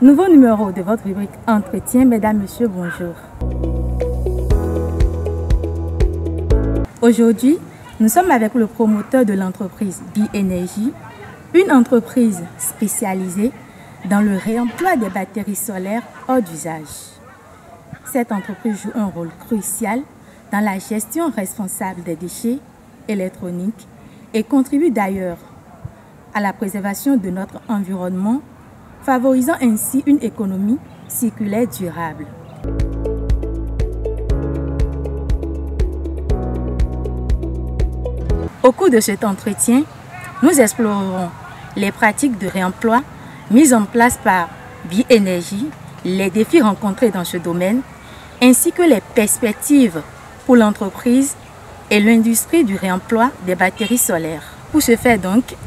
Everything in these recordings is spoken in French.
Nouveau numéro de votre rubrique Entretien. Mesdames, Messieurs, bonjour. Aujourd'hui, nous sommes avec le promoteur de l'entreprise Bi-Énergie, une entreprise spécialisée dans le réemploi des batteries solaires hors d'usage. Cette entreprise joue un rôle crucial dans la gestion responsable des déchets électroniques et contribue d'ailleurs à la préservation de notre environnement, favorisant ainsi une économie circulaire durable. Au cours de cet entretien, nous explorerons les pratiques de réemploi mises en place par Bi-Énergie, les défis rencontrés dans ce domaine, ainsi que les perspectives pour l'entreprise et l'industrie du réemploi des batteries solaires. Pour ce faire donc,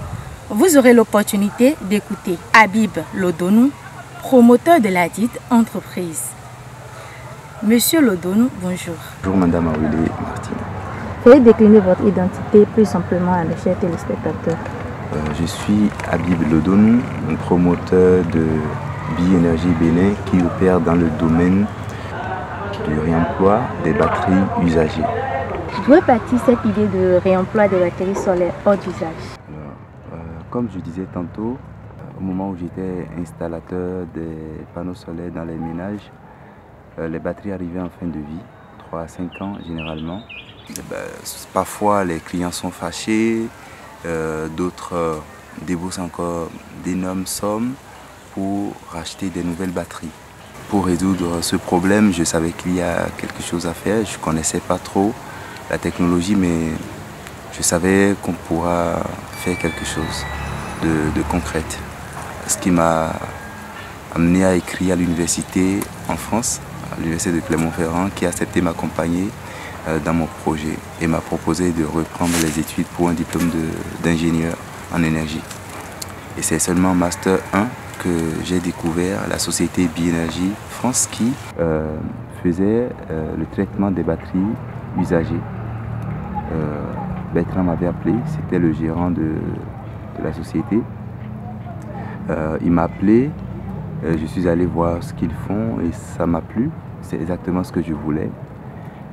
vous aurez l'opportunité d'écouter Habib Lodonou, promoteur de la dite entreprise. Monsieur Lodonou, bonjour. Bonjour Madame Awili Martine. Veuillez décliner votre identité plus simplement à nos chers téléspectateurs. Je suis Habib Lodonou, un promoteur de Bi-Énergie Bénin qui opère dans le domaine du réemploi des batteries usagées. D'où est partie cette idée de réemploi des batteries solaires hors d'usage? Comme je disais tantôt, au moment où j'étais installateur des panneaux solaires dans les ménages, les batteries arrivaient en fin de vie, 3 à 5 ans généralement. Parfois les clients sont fâchés, d'autres déboursent encore d'énormes sommes pour racheter des nouvelles batteries. Pour résoudre ce problème, je savais qu'il y a quelque chose à faire. Je ne connaissais pas trop la technologie, mais je savais qu'on pourra faire quelque chose de concret. Ce qui m'a amené à écrire à l'université en France, à l'université de Clermont-Ferrand, qui a accepté de m'accompagner dans mon projet et m'a proposé de reprendre les études pour un diplôme d'ingénieur en énergie. Et c'est seulement en Master 1 que j'ai découvert la société Bi-Énergie France qui faisait le traitement des batteries usagées. Bertrand m'avait appelé, c'était le gérant de la société. Il m'a appelé, je suis allé voir ce qu'ils font et ça m'a plu, c'est exactement ce que je voulais.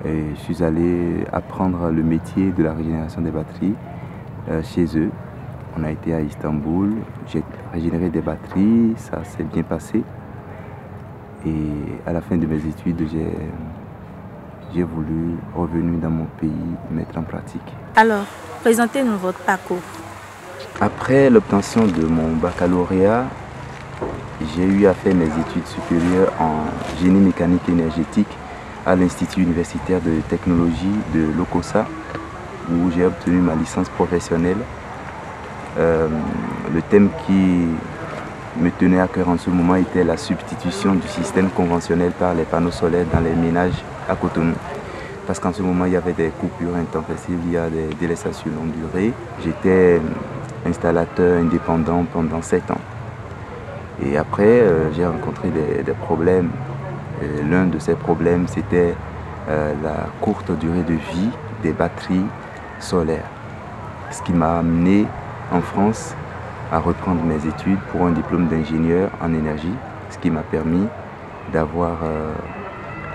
Et je suis allé apprendre le métier de la régénération des batteries chez eux. On a été à Istanbul, j'ai régénéré des batteries, ça s'est bien passé. Et à la fin de mes études, j'ai voulu revenir dans mon pays, mettre en pratique. Alors, présentez-nous votre parcours. Après l'obtention de mon baccalauréat, j'ai eu à faire mes études supérieures en génie mécanique énergétique à l'Institut universitaire de technologie de l'OCOSA, où j'ai obtenu ma licence professionnelle. Le thème qui me tenait à cœur en ce moment était la substitution du système conventionnel par les panneaux solaires dans les ménages à Cotonou. Parce qu'en ce moment, il y avait des coupures intempestives, il y a des délestations longue durée. J'étais installateur indépendant pendant 7 ans. Et après, j'ai rencontré des problèmes. L'un de ces problèmes, c'était la courte durée de vie des batteries solaires. Ce qui m'a amené en France à reprendre mes études pour un diplôme d'ingénieur en énergie, ce qui m'a permis d'avoir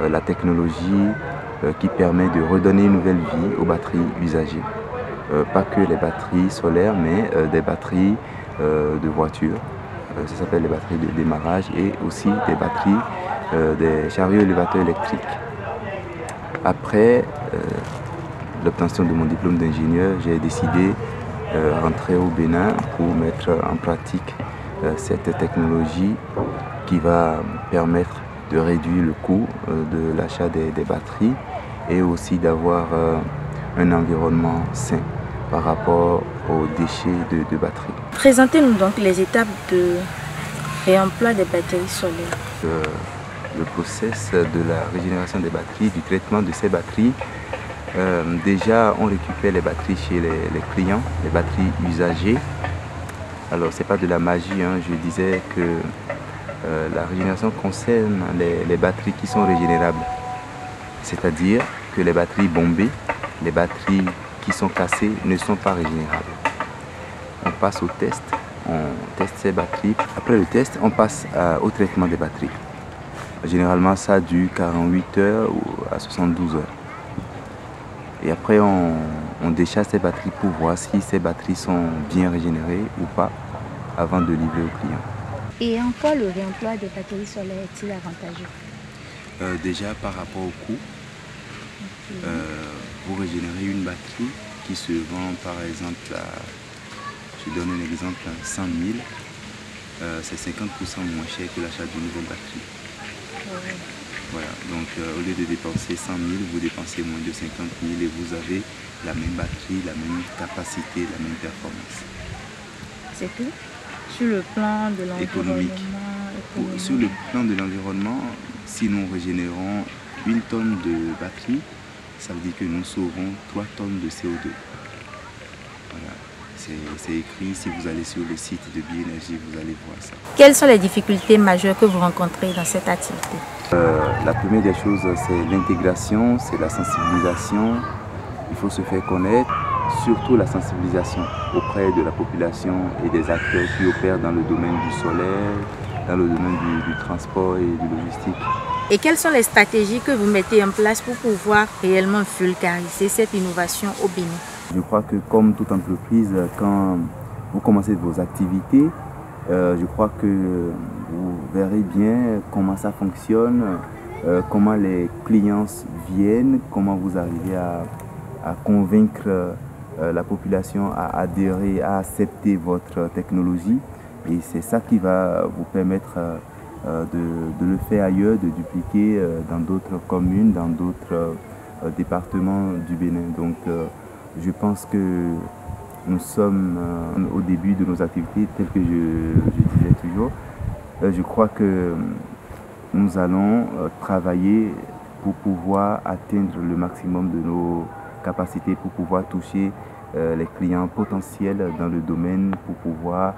la technologie qui permet de redonner une nouvelle vie aux batteries usagées. Pas que les batteries solaires, mais des batteries de voitures. Ça s'appelle les batteries de démarrage et aussi des batteries des chariots élévateurs électriques. Après l'obtention de mon diplôme d'ingénieur, j'ai décidé de rentrer au Bénin pour mettre en pratique cette technologie qui va permettre de réduire le coût de l'achat des batteries et aussi d'avoir un environnement sain par rapport aux déchets de batteries. Présentez-nous donc les étapes de réemploi des batteries solaires. Le process de la régénération des batteries, du traitement de ces batteries. Déjà, on récupère les batteries chez les clients, les batteries usagées. Alors, c'est pas de la magie, hein. Je disais que la régénération concerne les batteries qui sont régénérables. C'est-à-dire que les batteries bombées, les batteries qui sont cassées ne sont pas régénérables. On passe au test, on teste ces batteries. Après le test, on passe au traitement des batteries. Généralement, ça dure 48 heures ou à 72 heures. Et après, on décharge ces batteries pour voir si ces batteries sont bien régénérées ou pas avant de livrer au client. Et en quoi le réemploi des batteries solaires est-il avantageux? Déjà par rapport au coût, vous régénérez une batterie qui se vend par exemple à, je donne un exemple, 100 000, c'est 50% moins cher que l'achat d'une nouvelle batterie. Voilà, donc au lieu de dépenser 100 000, vous dépensez moins de 50 000 et vous avez la même batterie, la même capacité, la même performance. C'est tout? Sur le plan de l'environnement économique. Sur le plan de l'environnement, si nous régénérons 1 tonne de batterie, ça veut dire que nous sauvons 3 tonnes de CO2. Voilà, c'est écrit, si vous allez sur le site de Bi-Énergie, vous allez voir ça. Quelles sont les difficultés majeures que vous rencontrez dans cette activité? La première des choses, c'est l'intégration, c'est la sensibilisation. Il faut se faire connaître, surtout la sensibilisation auprès de la population et des acteurs qui opèrent dans le domaine du solaire, dans le domaine du transport et du logistique. Et quelles sont les stratégies que vous mettez en place pour pouvoir réellement vulgariser cette innovation au Bénin? Je crois que comme toute entreprise, quand vous commencez vos activités, je crois que vous verrez bien comment ça fonctionne, comment les clients viennent, comment vous arrivez à convaincre la population à adhérer, à accepter votre technologie. Et c'est ça qui va vous permettre de le faire ailleurs, de dupliquer dans d'autres communes, dans d'autres départements du Bénin. Donc je pense que nous sommes au début de nos activités, tel que je disais toujours. Je crois que nous allons travailler pour pouvoir atteindre le maximum de nos capacités, pour pouvoir toucher les clients potentiels dans le domaine, pour pouvoir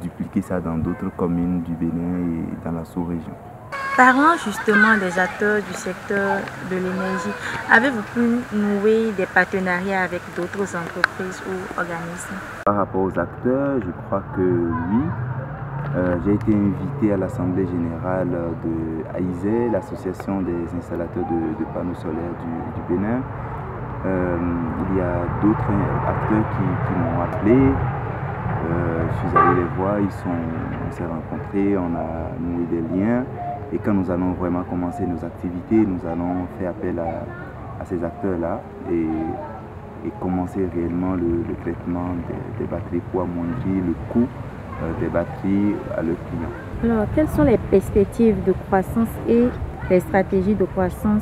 dupliquer ça dans d'autres communes du Bénin et dans la sous-région. Parlant justement des acteurs du secteur de l'énergie, avez-vous pu nouer des partenariats avec d'autres entreprises ou organismes? Par rapport aux acteurs, je crois que oui. J'ai été invité à l'Assemblée générale de AISE, l'association des installateurs de panneaux solaires du Bénin. Il y a d'autres acteurs qui m'ont appelé. Je suis allé les voir, on s'est rencontrés, on a noué des liens. Et quand nous allons vraiment commencer nos activités, nous allons faire appel à ces acteurs-là et commencer réellement le traitement des batteries pour amoindrir le coût des batteries à leurs clients. Alors, quelles sont les perspectives de croissance et les stratégies de croissance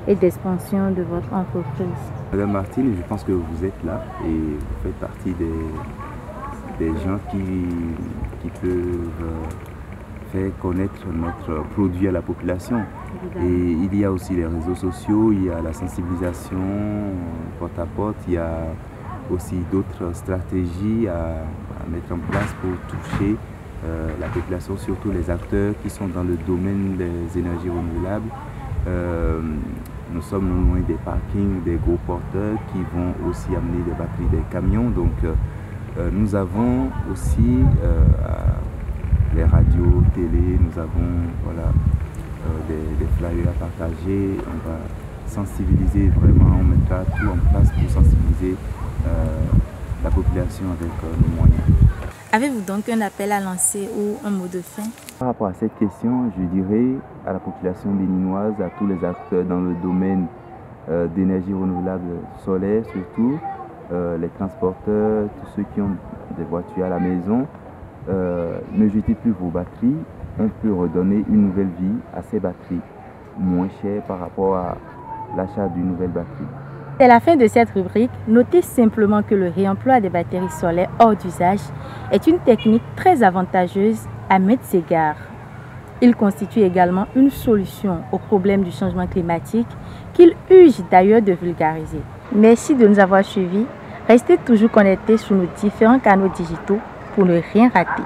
et d'expansion de votre entreprise? Madame Martine, je pense que vous êtes là et vous faites partie des gens qui peuvent faire connaître notre produit à la population. Et il y a aussi les réseaux sociaux, il y a la sensibilisation porte à porte, il y a aussi d'autres stratégies à mettre en place pour toucher la population, surtout les acteurs qui sont dans le domaine des énergies renouvelables. Nous sommes non loin des parkings, des gros porteurs qui vont aussi amener des batteries des camions. Donc nous avons aussi les radios, télé, nous avons voilà, des flyers à partager. On va sensibiliser vraiment, on mettra tout en place pour sensibiliser la population avec nos moyens. Avez-vous donc un appel à lancer ou un mot de fin? Par rapport à cette question, je dirais à la population béninoise, à tous les acteurs dans le domaine d'énergie renouvelable solaire surtout, les transporteurs, tous ceux qui ont des voitures à la maison, ne jetez plus vos batteries. On peut redonner une nouvelle vie à ces batteries, moins chères par rapport à l'achat d'une nouvelle batterie. C'est la fin de cette rubrique. Notez simplement que le réemploi des batteries solaires hors d'usage est une technique très avantageuse à maintes égards. Il constitue également une solution au problème du changement climatique qu'il urge d'ailleurs de vulgariser. Merci de nous avoir suivis. Restez toujours connectés sur nos différents canaux digitaux pour ne rien rater.